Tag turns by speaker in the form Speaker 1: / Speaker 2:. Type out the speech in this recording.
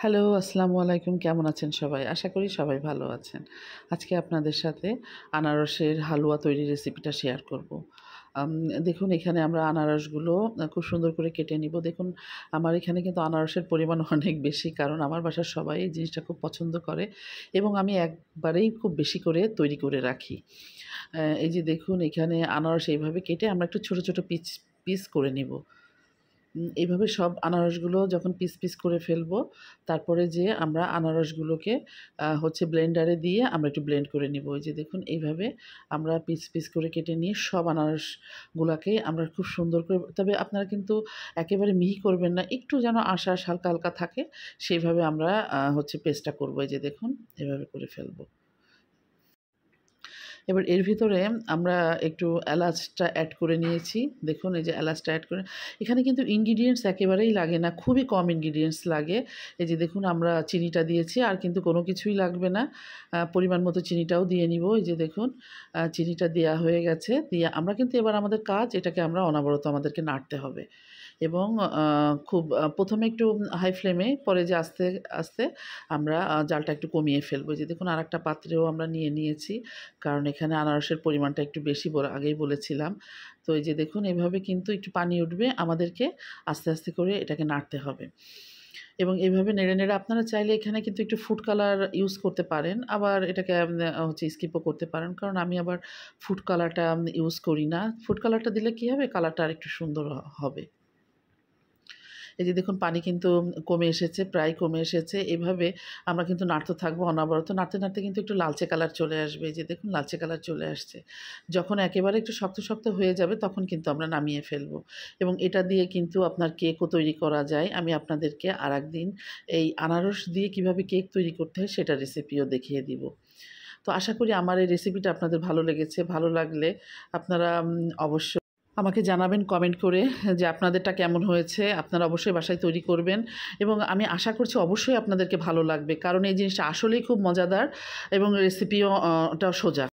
Speaker 1: Hello, আসসালামু আলাইকুম। কেমন আছেন সবাই? আশা করি সবাই ভালো আছেন। আজকে আপনাদের সাথে আনারসের হালুয়া তৈরির রেসিপিটা শেয়ার করব। আম দেখুন এখানে আমরা আনারসগুলো খুব সুন্দর করে কেটে নিব। দেখুন আমার এখানে কিন্তু আনারসের পরিমাণ অনেক বেশি, কারণ আমার বাসার সবাই এই জিনিসটা খুব পছন্দ করে এবং আমি একবারেই খুব বেশি করে তৈরি করে রাখি। এই যে দেখুন এখানে আনারস এইভাবে কেটে আমরা একটু ছোট, ছোট পিস করে নিব। এইভাবে সব আনারসগুলো যখন পিস করে ফেলবো, তারপরে যেয়ে আমরা আনারসগুলোকে ব্লেন্ডারে দিয়ে আমরা একটু ব্লেন্ড করে নিব। ওই যে দেখুন এইভাবে আমরা পিস করে কেটে নিয়ে সব আনারসগুলাকে আমরা খুব সুন্দর করে, তবে আপনারা কিন্তু একেবারে মিহি করবেন না, একটু যেন আঁশ হালকা থাকে, সেইভাবে আমরা পেস্টটা করব। এই যে দেখুন এভাবে করে ফেলবো। এবার এর ভিতরে আমরা একটু এলাচটা অ্যাড করে নিয়েছি। দেখুন এই যে এলাচটা অ্যাড করে, এখানে কিন্তু ইনগ্রিডিয়েন্টস একেবারেই লাগে না, খুবই কম ইনগ্রিডিয়েন্টস লাগে। এই যে দেখুন আমরা চিনিটা দিয়েছি, আর কিন্তু কোনো কিছুই লাগবে না। পরিমাণ মতো চিনিটাও দিয়ে নিব। এই যে দেখুন চিনিটা দেয়া হয়ে গেছে। দিয়ে আমরা কিন্তু এবার আমাদের কাজ, এটাকে আমরা অনবরত আমাদেরকে নাড়তে হবে এবং খুব ১ম এ একটু হাই ফ্লেমে, পরে যে আস্তে আমরা জালটা একটু কমিয়ে ফেলবো। এই যে দেখুন আরেকটা পাত্রেও আমরা নিয়েছি, কারণ এখানে আনারসের পরিমাণটা একটু বেশি আগেই বলেছিলাম। তো এই যে দেখুন এভাবে কিন্তু একটু পানি উঠবে, আমাদেরকে আস্তে করে এটাকে নাড়তে হবে এবং এভাবে নেড়ে আপনারা চাইলে এখানে কিন্তু একটু ফুড কালার ইউজ করতে পারেন। আবার এটাকে স্কিপও করতে পারেন, কারণ আমি আবার ফুড কালারটা ইউজ করি না। ফুড কালারটা দিলে কী হবে, কালারটা আরেকটু সুন্দর হবে। এই যে দেখুন পানি কিন্তু কমে এসেছে, প্রায় কমে এসেছে। এভাবে আমরা কিন্তু নাড়তে থাকবো অনবরত। নাড়তে কিন্তু একটু লালচে কালার চলে আসবে। এই যে দেখুন লালচে কালার চলে আসছে। যখন একেবারে একটু শক্ত হয়ে যাবে, তখন কিন্তু আমরা নামিয়ে ফেলবো এবং এটা দিয়ে কিন্তু আপনার কেকও তৈরি করা যায়। আমি আপনাদেরকে আরেকদিন এই আনারস দিয়ে কীভাবে কেক তৈরি করতে হয় সেটার রেসিপিও দেখিয়ে দিব। তো আশা করি আমার এই রেসিপিটা আপনাদের ভালো লেগেছে। ভালো লাগলে আপনারা অবশ্যই আমাকে জানাবেন কমেন্ট করে যে আপনাদেরটা কেমন হয়েছে। আপনারা অবশ্যই বাসায় তৈরি করবেন এবং আমি আশা করছি অবশ্যই আপনাদেরকে ভালো লাগবে, কারণ এই জিনিসটা আসলেই খুব মজাদার এবং রেসিপিও ওটাও সোজা।